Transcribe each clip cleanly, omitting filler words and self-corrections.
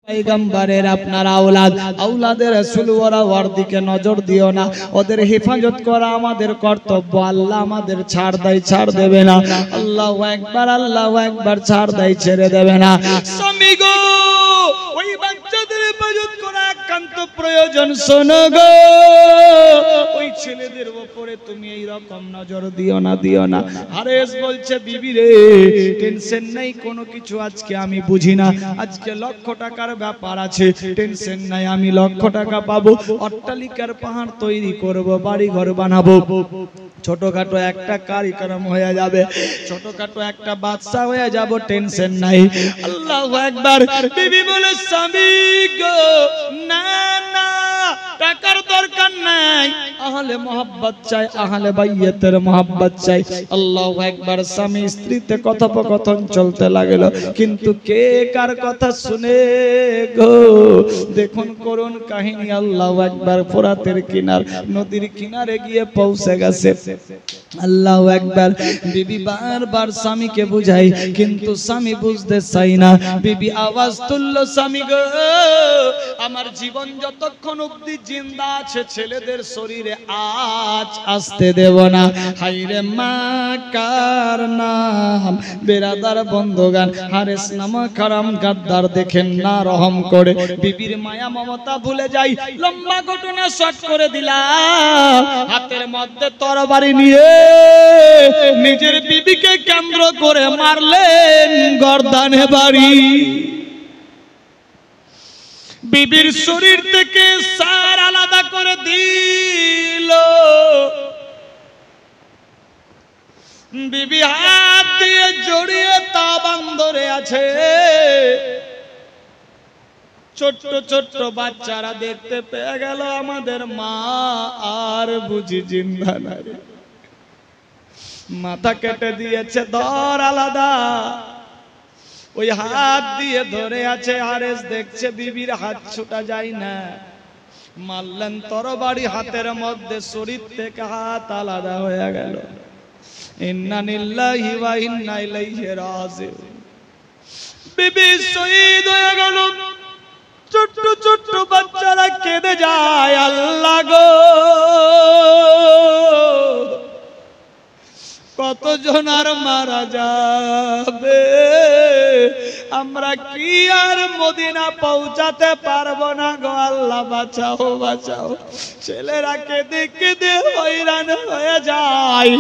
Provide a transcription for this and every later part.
पैगम्बरेर आपनार औलाद औलादे रसूल ओरा ओर दिके नजर दिओ ना ओदेर हेफाजत करा आमादेर कर्तव्य आल्लाह आमादेर छाड़ देय छाड़ देबे ना आल्लाहु एकबार छाड़ देय छेड़े देबे ना स्वामी गो ओई बाच्चादेर हेफाजत करा एकाন্ত प्रयोजन शोनो गो ओई ছেলেদের উপরে তুমি এই রকম নজর দিও না হারেস বলছে বিবি রে টেনশন নাই কোনো কিছু আজকে আমি বুঝি না আজকে লক্ষ টাকার ব্যাপার আছে টেনশন নাই আমি লক্ষ টাকা পাবো অট্টালিকার পাহাড় তৈরি করব বাড়ি ঘর বানাবো ছোটখাটো একটা কারিকরম হয়ে যাবে ছোটখাটো একটা বাদশা হয়ে যাব টেনশন নাই আল্লাহু আকবার বিবি বলে স্বামী গো না না টাকার দরকার নাই আহলে মোহাব্বত চাই আহলে বাইয়াতের মোহাব্বত চাই আল্লাহু আকবার স্বামী স্ত্রীতে কথোপকথন চলতে লাগলো কিন্তু কে কার কথা শুনে গো দেখুন করুন কাহিনী আল্লাহু আকবার ফোরাতের কিনার নদীর কিনারে গিয়ে পৌঁছে গেছে আল্লাহু আকবার বিবি বারবার স্বামীকে বুঝাই কিন্তু স্বামী বুঝতে চাই না বিবি আওয়াজ তুললো স্বামী গো আমার জীবন যতক্ষণ অবধি জিন্দা আছে ছেলেদের শরীরে আজ আসতে দেব না হায়রে মা কার নাম বেরাদার বন্ধুগান হারেস নামক হারাম গাদ্দার দেখেন না রহম করে বিবির মায়া মমতা ভুলে যাই লম্বা ঘটনা শর্ট করে দিলাম হাতের মধ্যে তরবারি নিয়ে নিজের বিবিকে কেন্দ্র করে মারলেন গর্দানে বাড়ি বিবির শরীর থেকে সার আলাদা করে দিল বিবি হাত দিয়ে জড়িয়ে তাবান ধরে আছে ছোট্ট ছোট্ট বাচ্চারা দেখতে পেয়ে গেল আমাদের মা আর বুঝি জিন্দা নাই মাথা কেটে দিয়েছে ধর আলাদা ওই হাত দিয়ে ধরে আছে হারেস দেখছে বিবির হাত ছুটা যায় না মারলেন তরবারি হাতের মধ্যে শরীর থেকে হাত আলাদা হয়ে গেল ইন্না লিল্লাহি ওয়া ইন্না ইলাইহি রাজিউন বিবি শহীদ হয়ে গেল ছোট্ট ছোট্ট বাচ্চারা কেঁদে যায় আল্লাহ গো কতজন আর মারা যাবে আমরা কি আর মদিনা পৌঁছাতে পারবো না গো আল্লাহ বাঁচাও বাঁচাও ছেলেরা কেঁদে কেঁদে হয়রান হয়ে যায়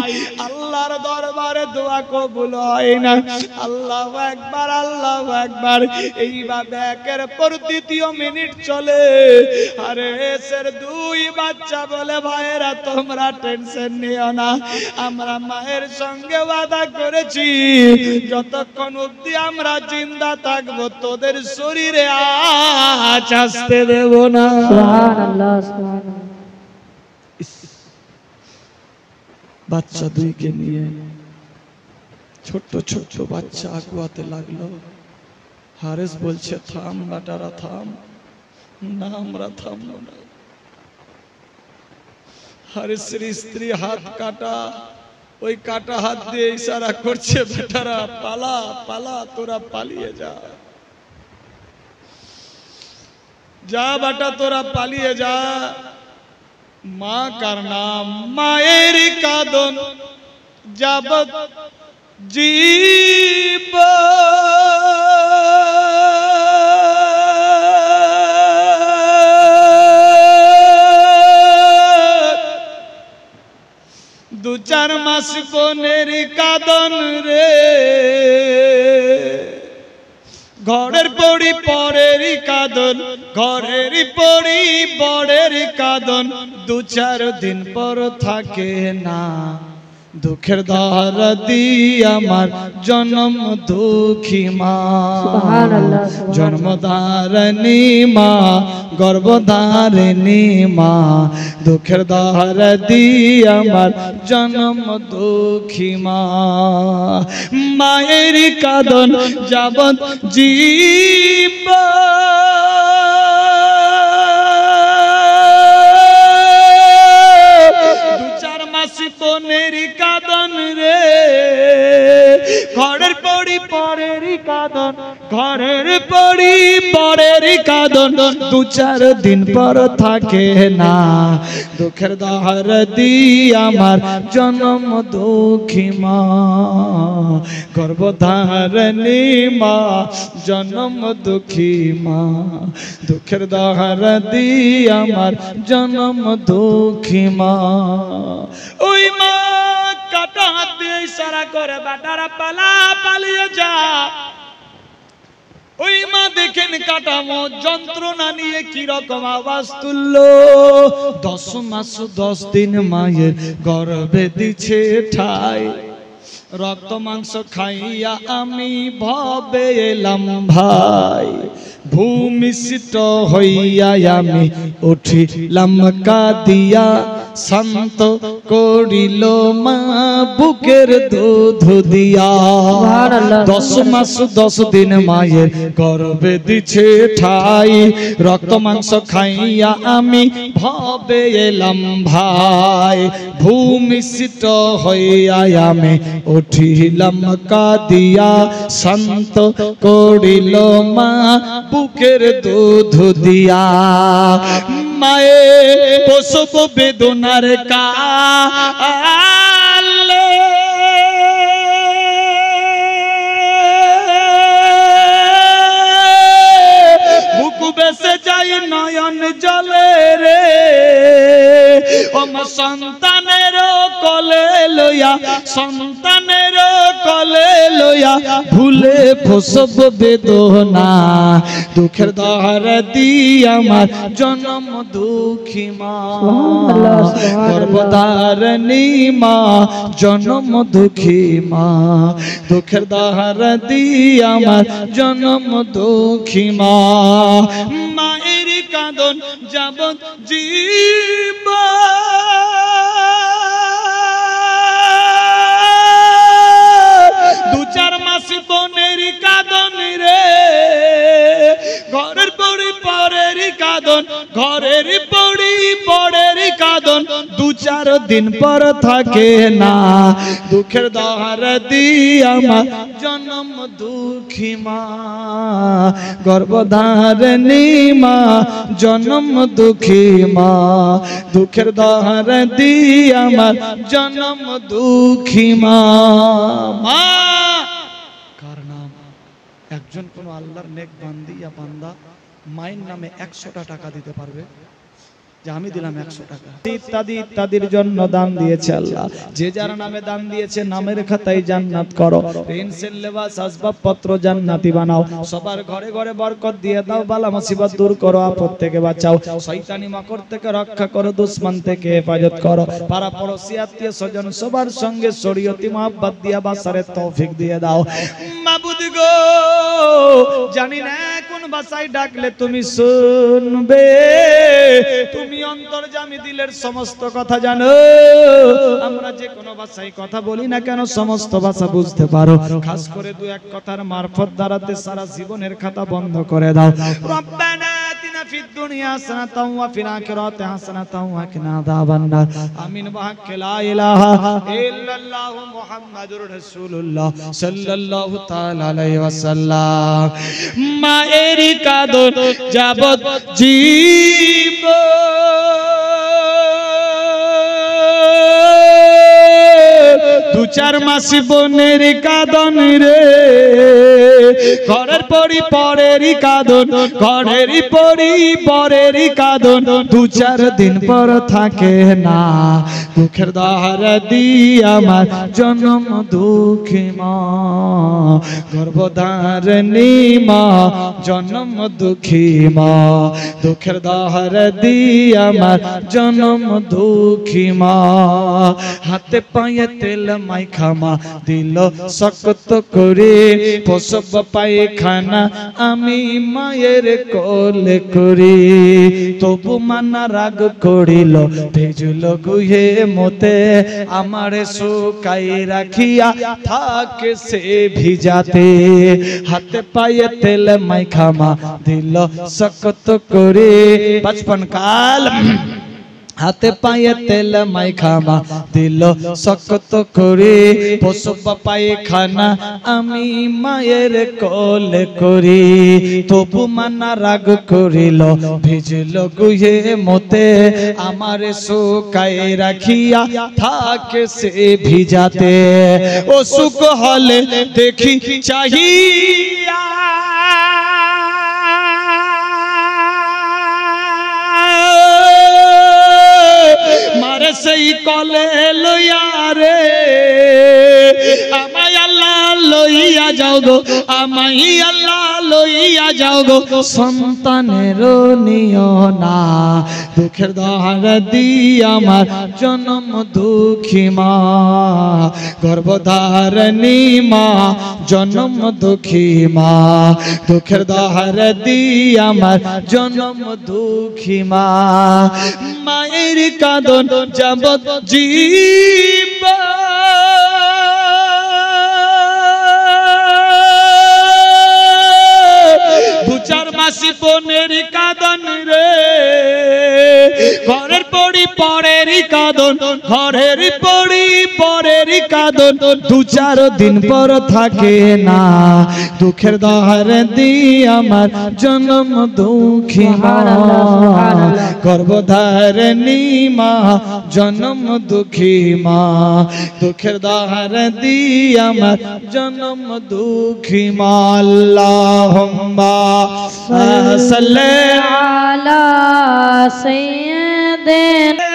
আল্লাহর দরবারে দোয়া কবুল হয় না আল্লাহু আকবার এইভাবে একের পর দ্বিতীয় মিনিট চলে আরে এসের দুই বাচ্চা বলে ভাইরা তোমরা টেনশন নিও না আমরা মায়ের সঙ্গে ওয়াদা করেছি যতক্ষণ অবধি আমরা জিন্দা থাকবো তোদের শরীরে আঁচ আসতে দেব না সুবহানাল্লাহ সুবহানাল্লাহ বাচ্চা দুইকে নিয়ে ছোট্ট ছোট্ট বাচ্চা আগুয়াতে লাগলো হারেস বলছে থাম বেটারা থাম না আমরা থামবো না হারেসের স্ত্রী হাত কাটা ওই কাটা হাত দিয়ে ইশারা করছে বেটারা পালা পালা তোরা পালিয়ে যা যা বেটা তোরা পালিয়ে যা মা কার নাম মায়ের কাঁদন যাবত জীব দু চার মাস বোনের কাঁদন রে ঘরের পড়ি পরের কাঁদন ঘরের পড়ি বড়ের কাঁদন দু চার দিন পর থাকে না দুঃখের দরদি আমার জন্ম দুঃখী মা জন্মধারণী মা গর্ভধারিণী মা দুঃখের দরদি আমার জন্ম দুঃখী মা মায়ের কাঁদন যাবত জীব বোনের কাঁদন রে ঘরের পড়ি পরের কাঁদন ঘরের পরি পরের কাঁদন দু চার দিন পর থাকে না দুঃখের দহর দি আমার জনম দুঃখী মা গর্ভধারিণী মা জনম দুঃখী মা দুঃখের দহর দি আমার জনম দুঃখী মা ওই মা কাটা হাত দিয়ে ইশারা করে বেটারা পালা পালিয়ে যা ওই মা দেখেন কাটামো যন্ত্রণা নিয়ে কি রকম আওয়াজ তুললো 10 মাস 10 দিন মায়ের গর্ভে দিছে ঠাই রক্ত মাংস খাইয়া আমি ভবে এলাম ভাই ভূমিষ্ঠ হইয়া আমি উঠিলাম কাঁদিয়া শান্ত করিল মা বুকের দুধ দিয়া 10 মাস 10 দিন মায়ের গর্ভে দিছে ঠাই রক্ত মাংস খাইয়া আমি ভবে এলাম ভাই ভূমিষ্ঠ হইয়া আমি উঠিলাম কাঁদিয়া শান্ত করিল মা বুকের দুধ দিয়া মায়ে প্রসব বেদনার কালে বুক বেসে যাই নয়ন জলে রে আমার সন্তানের কোলে লইয়া সন্তানের কোলে লইয়া ভুলে প্রসব বেদনা দুঃখের দহর দি আমার জনম দুঃখী মা গর্ভধারিণী মা জনম দুঃখী মা দুঃখের দহর দি আমার জনম দুঃখী মা মায়ের কাঁদন যাবত জীবন দু চার মাস বনের কাঁদন রে ঘরের পরি পরের কাঁদন ঘরের পরি পরের কাঁদন দু চার দিন পর থাকে না দুঃখের দহর দি আমার জনম দুঃখী মা গর্ভধারিণী মা জনম দুঃখী মা দুঃখের দহর দি আমার জনম দুঃখী মা মা কার নাম একজন কোন আল্লাহর নেক বান্দি ইয়া বান্দা মায়ের নামে 100টা টাকা দিতে পারবে যে আমি দিলাম 100 টাকা ইত্যাদি ইত্যাদির জন্য দান দিয়েছে আল্লাহ যে যার নামে দান দিয়েছে নামের খাতায় জান্নাত করো পেন্সিল লেবাস আসবাবপত্র জান্নাতি বানাও সবার ঘরে ঘরে বরকত দিয়ে দাও বালা মুসিবত দূর করো আপদ থেকে বাঁচাও শয়তানি মাকড় থেকে রক্ষা করো দুশমন থেকে হেফাজত করো পাড়া পড়শি আত্মীয় স্বজন সবার সঙ্গে শরীয়তি মহব্বত দিয়ে বাসারের তৌফিক দিয়ে দাও মাবুদ গো জানি না কোন ভাষায় ডাকলে তুমি শুনবে তুমি অন্তর্যামী দিলের সমস্ত কথা জানো আমরা যে কোনো ভাষায় কথা বলি না কেন সমস্ত ভাষা বুঝতে পারো খাস করে দু এক কথার মারফত দ্বারাতে সারা জীবনের খাতা বন্ধ করে দাও রব্বানা আতিনা ফিদ দুনিয়া হাসানাতাও ওয়া ফিল আখিরাতি হাসানাতাও ওয়া কিনা আযাবান নার আমিন ওয়া লা ইলাহা ইল্লাল্লাহু মুহাম্মাদুর রাসূলুল্লাহ সাল্লাল্লাহু তাআলা আলাইহি ওয়াসাল্লাম মায়ের কাঁদন যাবত জীবন দু চার মাস বনের কাঁদন রে ঘরের পরি পরের কাঁদন ঘরের পরি পরের কাঁদন দু চার দিন পর থাকে না দুঃখের দহর দি আমার জনম দুঃখী মা গর্ভধারিণী মা জনম দুঃখী মা দুঃখের দহর দি আমার জনম দুঃখী মা হাতে পায়ে তেল মাইখা মা দিল শক্ত করে প্রসব পায়খানা আমি মায়ের কোলে করি তবু মানা রাগ করিল ভেজল গুহে মতে আমার শুকাই রাখিয়া থাকে সে ভিজাতে হাতে পায়ে তেল মাইখা মা দিল শক্ত করে 55 কাল হাতে পায়ে তেল মাইখামা দিল শক্ত করে প্রসব পায়খানা আমি মায়ের কোলে করি তবু মানা রাগ করিল ভিজল গুহে মতে আমার শুকায় রাখিয়া থাকে সে ভিজাতে ও সুখ হলে দেখি চাহিয়া মারে সেই কলে লইয়া রে আমায় আল্লাহ লইয়া যাও গো আমায় আল্লাহ লইয়া যাও গো সন্তানের নিও না দুঃখের দহার দি আমার জন্ম দুঃখী মা গর্ভধারিণী মা জন্ম দুঃখী মা দুঃখের দহার দি আমার জন্ম দুঃখী মা মায়ের কাঁদন যাবত জীবা দুচার মাসি বোনের কাঁদন রে ঘরের পড়ি পরের কাঁদন ঘরের পড়ি পরের কাঁদন দু চার দিন পর থাকে না দুঃখের দহার দি আমার জন্ম দুঃখী মা গর্ভধারিণী মা জন্ম দুঃখী মা দুঃখের দহার দি আমার জন্ম দুঃখী মা আল্লাহুম্মা সাল্লি আলা সাইয়্যিদিনা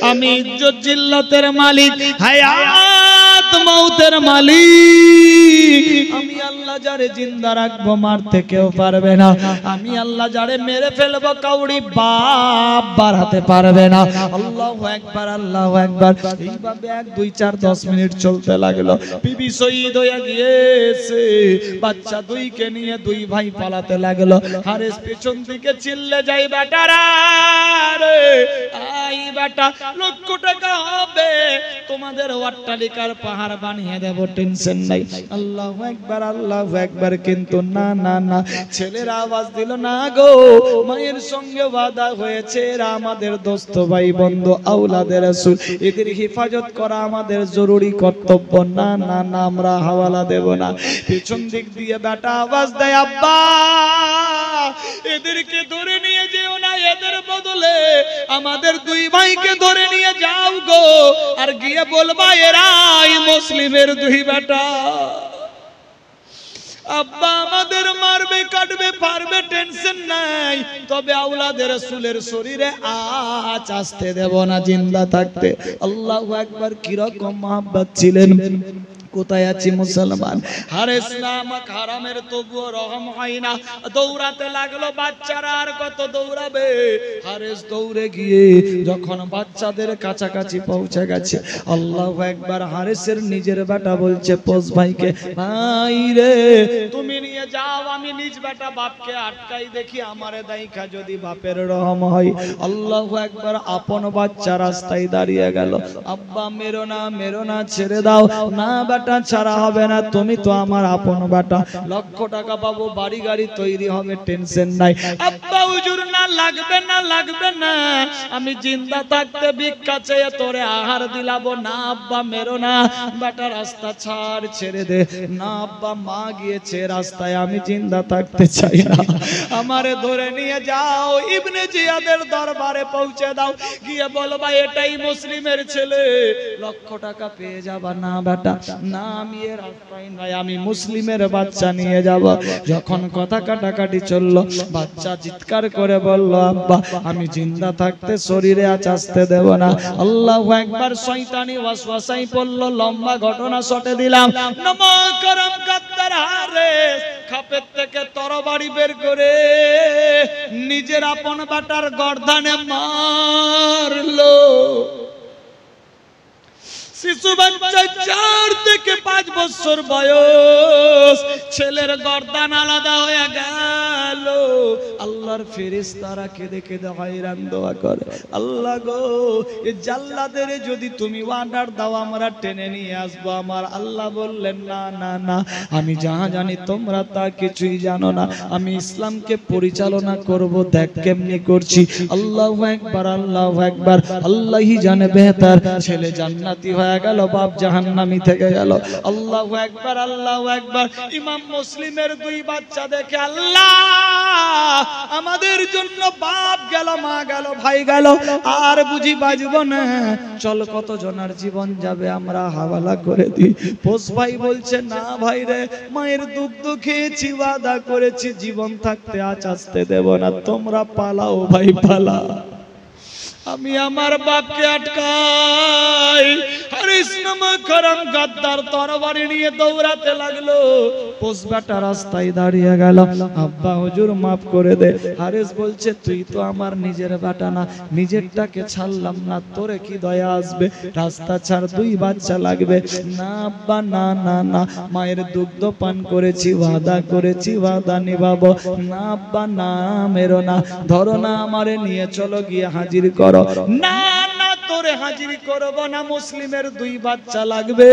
আমি ইজ্জত জিল্লাতের মালিক হায়াত মউতের মালিক আমি আল্লাহ যারে জিন্দা রাখবো মারতে কেউ পারবে না আমি আল্লাহ যারে মেরে ফেলবো কাউরি বাপ বাড়াতে পারবে না আল্লাহু আকবার আল্লাহু আকবার এইভাবে 1 2 4 10 মিনিট চলতে লাগলো বিবি শহীদ হয়ে গিয়েছে বাচ্চা দুইকে নিয়ে দুই ভাই পালাতে লাগলো হারেস পেছন দিকে চিল্লে যাই বেটারা রে আই বেটা লক্ষ টাকা হবে তোমাদের অট্টালিকার পাহাড় বানিয়ে দেব টেনশন নাই আল্লাহু আকবার কিন্তু না না না ছেলের আওয়াজ দিল না গো মায়ের সঙ্গে ওয়াদা হয়েছে এরা আমাদের দোস্ত ভাই বন্ধু আওলাদের রাসূল এদের হেফাজত করা আমাদের জরুরি কর্তব্য না না না আমরা হাওয়ালা দেব না পেছন দিক দিয়ে বেটা আওয়াজ দেয় আব্বা এদেরকে ধরে নিয়ে যেও না এদের বদলে আমাদের দুই ভাইকে ধরে নিয়ে যাও গো আর গিয়ে বলবা এরাই মুসলিমের দুই বেটা আব্বা আমাদের মারবে কাটবে পারবে টেনশন নাই তবে আওলাদের রাসূলের শরীরে আঁচ আসতে দেব না জিন্দা থাকতে আল্লাহু আকবার কি রকম মহব্বত ছিলেন কোথায় আছি মুসলমান হারেস নামক হারামের তবুও রহম হয় না দৌড়াতে লাগলো বাচ্চারা আর কত দৌড়াবে হারেস দৌড়ে গিয়ে যখন বাচ্চাদের কাছাকাছি পৌঁছে গেছে আল্লাহু আকবার হারেসের নিজের বেটা বলছে পোস ভাইকে ভাই রে তুমি নিয়ে যাও আমি নিজ বেটা বাপকে আটকাই দেখি আমারে দাইখা যদি বাপের রহম হয় আল্লাহু আকবার আপন বাচ্চা রাস্তায় দাঁড়িয়ে গেল আব্বা মেরো না ছেড়ে দাও না বেটা ছাড়া হবে না তুমি তো আমার আপন বেটা লক্ষ টাকা পাবো বাড়ি গাড়ি তৈরি হবে টেনশন নাই আব্বা হুজুর না লাগবে না আমি জিন্দা থাকতে ভিক্ষা চেয়ে তোরে আহার দিলাবো না আব্বা মেরো না বেটা রাস্তা ছাড় ছেড়ে দে না আব্বা মা গিয়েছে রাস্তায় আমি জিন্দা থাকতে চাই না আমারে ধরে নিয়ে যাও ইবনে জিয়াদের দরবারে পৌঁছে দাও গিয়ে বলবা এটাই মুসলিমের ছেলে লক্ষ টাকা পেয়ে যাবা না বেটা না আমি এর রাস্তায় নয় আমি মুসলিমের বাচ্চা নিয়ে যাব যখন কথা কাটাকাটি চললো বাচ্চা চিৎকার করে বলল আব্বা আমি জিন্দা থাকতে শরীরে আঁচ আসতে দেব না আল্লাহু আকবার শয়তানি ওয়াসওয়াসাই পড়ল লম্বা ঘটনা শটে দিলাম নমো করম গাদ্দার হারেস খাপের থেকে তরবারি বের করে নিজের আপন বাটার গর্দানে মারলো শিশু বাচ্চা 4 থেকে 5 বছর বয়স ছেলের গর্দান আলাদা হয়ে গেল আল্লাহর ফেরেশতারা কেঁদে কেঁদে হয়রান দোয়া করে, আল্লাহ গো এই জাল্লাদের যদি তুমি অর্ডার দাও আমরা টেনে নিয়ে আসবো। আমার আল্লাহ বললেন না না না, আমি যাহা জানি তোমরা তা কিছুই জানো না, আমি ইসলামকে পরিচালনা করব, দেখ কেমনি করছি। আল্লাহু আকবার, আল্লাহু আকবার, আল্লাহই জানে বেহতার। ছেলে জান্নাতি হয়ে গেল, বাপ জাহান্নামী থেকে গেল। আল্লাহু আকবার, আল্লাহু আকবার। ইমাম মুসলিমের দুই বাচ্চা দেখে আল্লাহ আমাদের জন্য বাপ গেল, মা গেল, ভাই গেল, আর বুঝি বাঁচব না, চল কত জনের জীবন যাবে আমরা হাওয়ালা করে দিই। পোষ ভাই বলছে না ভাই রে, মায়ের দুগ্ধ খেয়েছি, ওয়াদা করেছি জীবন থাকতে আজ আসতে দেব না, তোমরা পালাও ভাই পালা। আমি আমার বাপকে আটকাই। হারিস নামক হারাম গাদ্দার তরবারি নিয়ে দৌড়াতে লাগলো। পোষ বেটা রাস্তায় দাঁড়িয়ে গেল, আব্বা হুজুর মাফ করে দে। হারিস বলছে তুই তো আমার নিজের বেটা না, নিজেরটাকে ছাড়লাম না, তোরে কি দয়া আসবে? রাস্তা ছাড়, দুই বাচ্চা লাগবে। না আব্বা না না না, মায়ের দুগ্ধ পান করেছি, ওয়াদা করেছি, ওয়াদা নিভাবো। না আব্বা না, মেরো না, ধরো না আমারে নিয়ে চলো গিয়ে হাজির করো। না না, তোরে হাজির করব না, মুসলিমের দুই বাচ্চা লাগবে।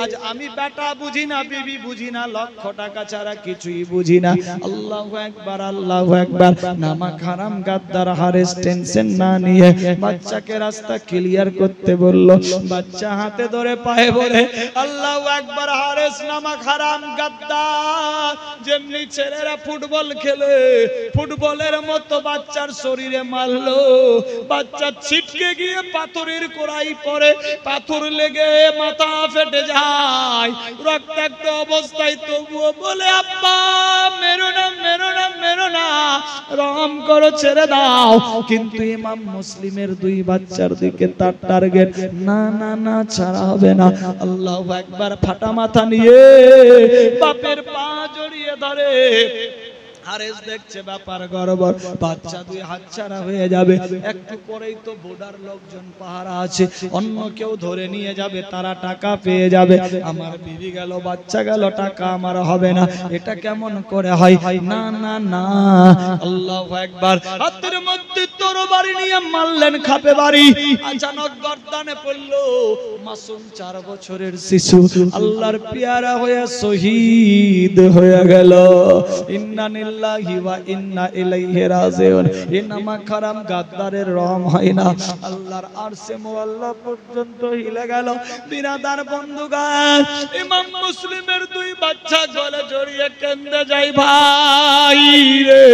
আজ আমি বেটা বুঝি না, বিবি বুঝি না, লক্ষ টাকা ছাড়া কিছুই বুঝি না। আল্লাহু আকবার, আল্লাহু আকবার। নামা হারাম গাদ্দার হারিস টেনশন না নিয়ে বাচ্চাকে রাস্তা ক্লিয়ার করতে বলল। বাচ্চা হাতে ধরে পায়ে বলে আল্লাহু আকবার। হারিস নামা হারাম গাদ্দার যেমনি ছেলেরা ফুটবল খেলে, ফুটবলের মতো বাচ্চার শরীরে মারলো। বাচ্চা ছিটকে গিয়ে পাথরের কোড়াই পড়ে, পাথর লেগে মাথা ফেটে যায়, রক্তাক্ত অবস্থায় তবুও বলে আব্বা মেরো না, মেরো না, মেরো না, রহম করো, ছেড়ে দাও। কিন্তু ইমাম মুসলিমের দুই বাচ্চার দিকে তার টার্গেট। না না না, ছাড়া হবে না। আল্লাহু আকবার। ফাটা মাথা নিয়ে বাপের পা জড়িয়ে ধরে। হারেস দেখছে ব্যাপার গড়বড়, বাচ্চা দুই হাতছাড়া হয়ে যাবে। একটু পরেই তো বর্ডার লোকজন পাহারা আছে, অন্য কেউ ধরে নিয়ে যাবে, তারা টাকা পেয়ে যাবে। আমার বিবি গেল, বাচ্চা গেল, টাকা আমার হবে না। এটা কেমন করে হয়? না না না। আল্লাহু আকবার। হাতের মধ্যে তরবারি নিয়ে মারলেন খাপে বাড়ি। আচানক গর্দানে পড়ল মাসুম 4 বছরের শিশু, আল্লাহর পেয়ারা হয়ে শহীদ হয়ে গেল। ইন্না লিল্লাহি ওয়া ইন্না ইলাইহি রাজিউন। এই নামক হারাম গাদ্দারের রহম হয় না। আল্লাহর আরশে মুআল্লা পর্যন্ত হিলে গেল। বিরাদার বন্ধুগণ, ইমাম মুসলিমের দুই বাচ্চা গলে জড়িয়ে কেঁদে যায়, ভাই রে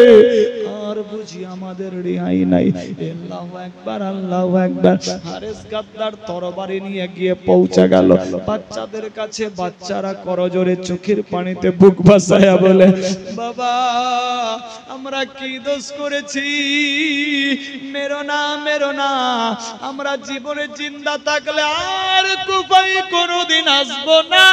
আর বুঝি আমাদের রেহাই নাই। আল্লাহু আকবার, আল্লাহু আকবার। হারিস গাদ্দার তরবারি নিয়ে গিয়ে পৌঁছে গেল বাচ্চাদের কাছে। বাচ্চারা করজোরে চোখের পানিতে বুক ভাসায়া বলে বাবা আমরা কি দোষ করেছি? মেরো না, মেরো না, আমরা জীবনে জিন্দা থাকলে আর কুফায় কোনোদিন আসবো না।